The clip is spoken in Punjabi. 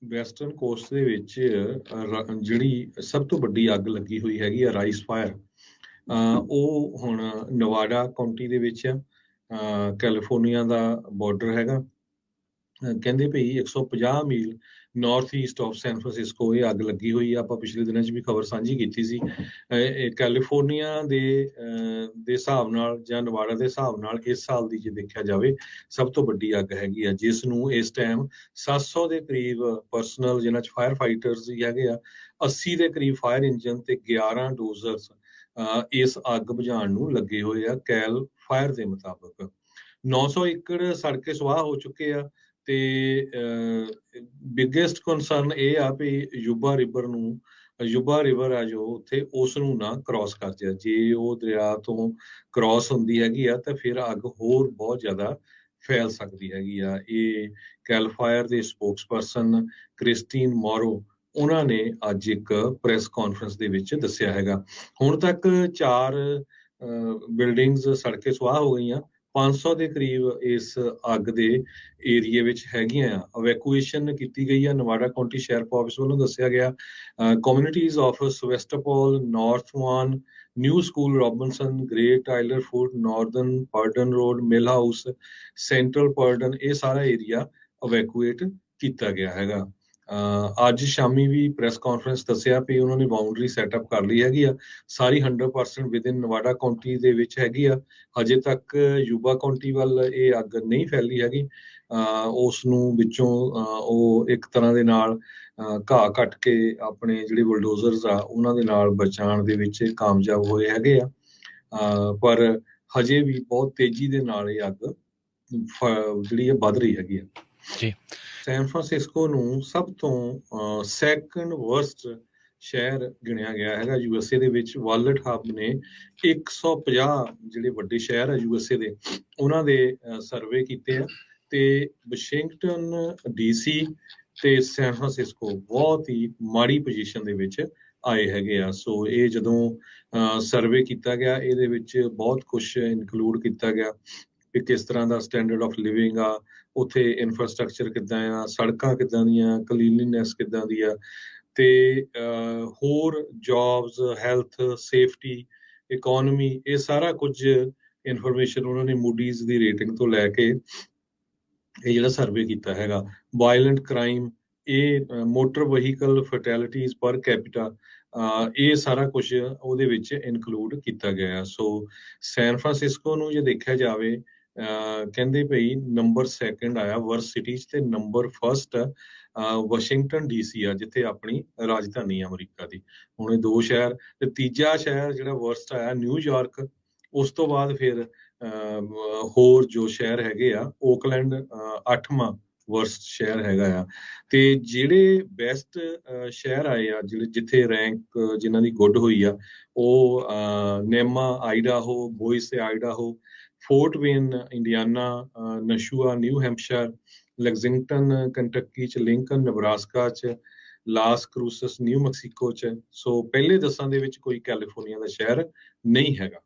ਵੈਸਟਰਨ ਕੋਸਟ ਦੇ ਵਿੱਚ ਜਿਹੜੀ ਸਭ ਤੋਂ ਵੱਡੀ ਅੱਗ ਲੱਗੀ ਹੋਈ ਹੈਗੀ ਆ ਰਾਈਸ ਫਾਇਰ, ਉਹ ਹੁਣ ਨਵਾਡਾ ਕਾਉਂਟੀ ਦੇ ਵਿੱਚ ਆ, ਕੈਲੀਫੋਰਨੀਆ ਦਾ ਬਾਰਡਰ ਹੈਗਾ। ਕਹਿੰਦੇ ਭਈ 150 ਮੀਲ north east of San Francisco ਇਹ ਅੱਗ ਲੱਗੀ ਹੋਈ ਆ। ਆਪਾਂ ਪਿਛਲੇ ਦਿਨਾਂ 'ਚ ਵੀ ਖਬਰ ਸਾਂਝੀ ਕੀਤੀ ਸੀ। ਕੈਲੀਫੋਰਨੀਆ ਦੇ ਹਿਸਾਬ ਨਾਲ ਜਾਂ ਨਵਾਡਾ ਦੇ ਹਿਸਾਬ ਨਾਲ ਇਸ ਸਾਲ ਦੀ ਜੇ ਦੇਖਿਆ ਜਾਵੇ ਸਭ ਤੋਂ ਵੱਡੀ ਅੱਗ ਹੈਗੀ ਆ, ਜਿਸ ਨੂੰ ਇਸ ਟਾਈਮ 700 ਦੇ ਕਰੀਬ ਪਰਸਨਲ, ਜਿਨ੍ਹਾਂ 'ਚ ਫਾਇਰ ਫਾਈਟਰਸ ਵੀ ਹੈਗੇ ਆ, 80 ਦੇ ਕਰੀਬ ਫਾਇਰ ਇੰਜਨ ਤੇ 11 ਡੋਜ਼ਰਸ ਇਸ ਅੱਗ ਬੁਝਾਉਣ ਨੂੰ ਲੱਗੇ ਹੋਏ ਆ। ਕੈਲ ਫਾਇਰ ਦੇ ਮੁਤਾਬਕ 900 ਏਕੜ ਸੜ ਕੇ ਸੁਆਹ ਹੋ ਚੁੱਕੇ ਆ। ਤੇ ਬਿਗੇਸਟ ਕੰਸਰਨ ਇਹ ਆ ਵੀ ਯੂਬਾ ਰਿਵਰ ਆ ਜੋ ਉੱਥੇ, ਉਸ ਨੂੰ ਨਾ ਕ੍ਰਾਸ ਕਰ ਜਾ। ਜੇ ਉਹ ਦਰਿਆ ਤੋਂ ਕ੍ਰਾਸ ਹੁੰਦੀ ਹੈਗੀ ਆ ਤਾਂ ਫਿਰ ਅੱਗ ਹੋਰ ਬਹੁਤ ਜ਼ਿਆਦਾ ਫੈਲ ਸਕਦੀ ਹੈਗੀ ਆ। ਇਹ ਕੈਲ ਫਾਇਰ ਦੇ ਸਪੋਕਸਪਰਸਨ ਕ੍ਰਿਸਟੀਨ ਮੋਰੋ, ਉਹਨਾਂ ਨੇ ਅੱਜ ਇੱਕ ਪ੍ਰੈਸ ਕਾਨਫਰੰਸ ਦੇ ਵਿੱਚ ਦੱਸਿਆ ਹੈਗਾ। ਹੁਣ ਤੱਕ 4 ਬਿਲਡਿੰਗਸ ਸੜ ਕੇ ਸੁਆਹ ਹੋ ਗਈਆਂ। 500 ਦੇ ਕਰੀਬ ਇਸ ਅੱਗ ਦੇ ਏਰੀਏ ਵਿੱਚ ਹੈਗੀਆਂ ਆ। ਇਵੈਕੂਏਸ਼ਨ ਕੀਤੀ ਗਈ ਆ। ਨਵਾਡਾ ਕਾਉਂਟੀ ਸ਼ੈਰਿਫ ਆਫਿਸ ਵੱਲੋਂ ਦੱਸਿਆ ਗਿਆ ਕਮਿਊਨਿਟੀਜ਼ ਆਫ ਸਵੈਸਟਪੋਲ, ਨਾਰਥ ਵਾਨ, new school Robinson, great Tyler food, northern Purdon road, mill house, central Purdon, ਇਹ ਸਾਰਾ ਏਰੀਆ ਇਵੈਕੂਏਟ ਕੀਤਾ ਗਿਆ ਹੈਗਾ। ਅੱਜ ਸ਼ਾਮੀ ਵੀ ਪ੍ਰੈਸ ਕਾਨਫਰੰਸ ਦੱਸਿਆ ਵੀ ਉਹਨਾਂ ਨੇ ਬਾਉਂਡਰੀ ਸੈਟਅਪ ਕਰ ਲਈ ਹੈਗੀ ਆ। ਸਾਰੀ 100% ਵਿਦਿਨ ਨਵਾਡਾ ਕਾਉਂਟੀ ਦੇ ਵਿੱਚ ਹੈਗੀ ਆ। ਹਜੇ ਤੱਕ ਯੂਬਾ ਕਾਉਂਟੀ ਵੱਲ ਇਹ ਅੱਗ ਨਹੀਂ ਫੈਲੀ ਹੈਗੀ। ਉਸ ਨੂੰ ਵਿੱਚੋਂ ਉਹ ਇੱਕ ਤਰ੍ਹਾਂ ਦੇ ਨਾਲ ਘਾਹ ਕੱਟ ਕੇ ਆਪਣੇ ਜਿਹੜੇ ਬੁਲਡੋਜ਼ਰਸ ਆ ਉਹਨਾਂ ਦੇ ਨਾਲ ਬਚਾਉਣ ਦੇ ਵਿੱਚ ਕਾਮਯਾਬ ਹੋਏ ਹੈਗੇ ਆ। ਪਰ ਹਜੇ ਵੀ ਬਹੁਤ ਤੇਜ਼ੀ ਦੇ ਨਾਲ ਇਹ ਅੱਗ ਜਿਹੜੀ ਵੱਧ ਰਹੀ ਹੈਗੀ ਆ ਜੀ। ਸੈਨ ਫਰਾਂਸਿਸਕੋ ਨੂੰ ਸਭ ਤੋਂ ਸੈਕੰਡ ਵਰਸਟ ਸ਼ਹਿਰ ਗਿਣਿਆ ਗਿਆ ਹੈਗਾ USA ਦੇ ਵਿੱਚ। ਵਾਲਟ ਹੱਬ ਨੇ 150 ਜਿਹੜੇ ਵੱਡੇ ਸ਼ਹਿਰ ਆ USA ਦੇ, ਉਹਨਾਂ ਦੇ ਸਰਵੇ ਕੀਤੇ ਆ ਤੇ ਵਾਸ਼ਿੰਗਟਨ DC ਤੇ ਸੈਨ ਫਰਾਂਸਿਸਕੋ ਬਹੁਤ ਹੀ ਮਾੜੀ ਪੋਜੀਸ਼ਨ ਦੇ ਵਿੱਚ ਆਏ ਹੈਗੇ ਆ। ਸੋ ਇਹ ਜਦੋਂ ਸਰਵੇ ਕੀਤਾ ਗਿਆ, ਇਹਦੇ ਵਿੱਚ ਬਹੁਤ ਕੁਝ ਇਨਕਲੂਡ ਕੀਤਾ ਗਿਆ ਕਿ ਕਿਸ ਤਰ੍ਹਾਂ ਦਾ ਸਟੈਂਡਰਡ ਆਫ ਲਿਵਿੰਗ ਆ ਉੱਥੇ, ਇਨਫਰਾਸਟਰਕਚਰ ਕਿੱਦਾਂ ਆ, ਸੜਕਾਂ ਕਿੱਦਾਂ ਦੀਆਂ, ਕਲੀਨਲੀਨੈਸ ਕਿੱਦਾਂ ਦੀ ਆ, ਤੇ ਹੋਰ ਜੌਬਸ, ਹੈਲਥ, ਸੇਫਟੀ, ਇਕੋਨਮੀ, ਇਹ ਸਾਰਾ ਕੁਝ ਇਨਫੋਰਮੇਸ਼ਨ ਉਹਨਾਂ ਨੇ ਮੂਡੀਜ਼ ਦੀ ਰੇਟਿੰਗ ਤੋਂ ਲੈ ਕੇ ਇਹ ਜਿਹੜਾ ਸਰਵੇ ਕੀਤਾ ਹੈਗਾ। ਵਾਇਲੈਂਟ ਕ੍ਰਾਈਮ, ਇਹ ਮੋਟਰ ਵਹੀਕਲ ਫੈਟੈਲਿਟੀਜ਼ ਪਰ ਕੈਪੀਟਾ, ਇਹ ਸਾਰਾ ਕੁਝ ਉਹਦੇ ਵਿੱਚ ਇਨਕਲੂਡ ਕੀਤਾ ਗਿਆ। ਸੋ ਸੈਨ ਫਰਾਂਸਿਸਕੋ ਨੂੰ ਜੇ ਦੇਖਿਆ ਜਾਵੇ, ਕਹਿੰਦੇ ਭਈ ਨੰਬਰ 2 ਆਇਆ ਵਰਸਟ ਸਿਟੀਜ਼ ਤੇ ਨੰਬਰ 1 ਵਾਸ਼ਿੰਗਟਨ DC ਆ, ਜਿੱਥੇ ਆਪਣੀ ਰਾਜਧਾਨੀ ਆ ਅਮਰੀਕਾ ਦੀ। ਹੁਣ ਇਹ 2 ਸ਼ਹਿਰ, ਤੇ ਤੀਜਾ ਸ਼ਹਿਰ ਜਿਹੜਾ ਵਰਸਟ ਆਇਆ ਨਿਊਯਾਰਕ। ਉਸ ਤੋਂ ਬਾਅਦ ਫਿਰ ਹੋਰ ਜੋ ਸ਼ਹਿਰ ਹੈਗੇ ਆ, ਓਕਲੈਂਡ 8ਵਾਂ ਵਰਸਟ ਸ਼ਹਿਰ ਹੈਗਾ ਆ। ਤੇ ਜਿਹੜੇ ਬੈਸਟ ਸ਼ਹਿਰ ਆਏ ਆ, ਜਿੱਥੇ ਰੈਂਕ ਜਿਨ੍ਹਾਂ ਦੀ ਗੁੱਡ ਹੋਈ ਆ, ਉਹ Nampa Idaho, Boise Idaho, Fort Wayne Indiana, Nashua New Hampshire, Lexington Kentucky 'ਚ, ਲਿੰਕਨ ਨਬਰਾਸਕਾ 'ਚ, ਲਾਸ ਕਰੂਸਸ ਨਿਊ ਮੈਕਸੀਕੋ 'ਚ। ਸੋ ਪਹਿਲੇ 10 ਦੇ ਵਿੱਚ ਕੋਈ ਕੈਲੀਫੋਰਨੀਆ ਦਾ ਸ਼ਹਿਰ ਨਹੀਂ ਹੈਗਾ।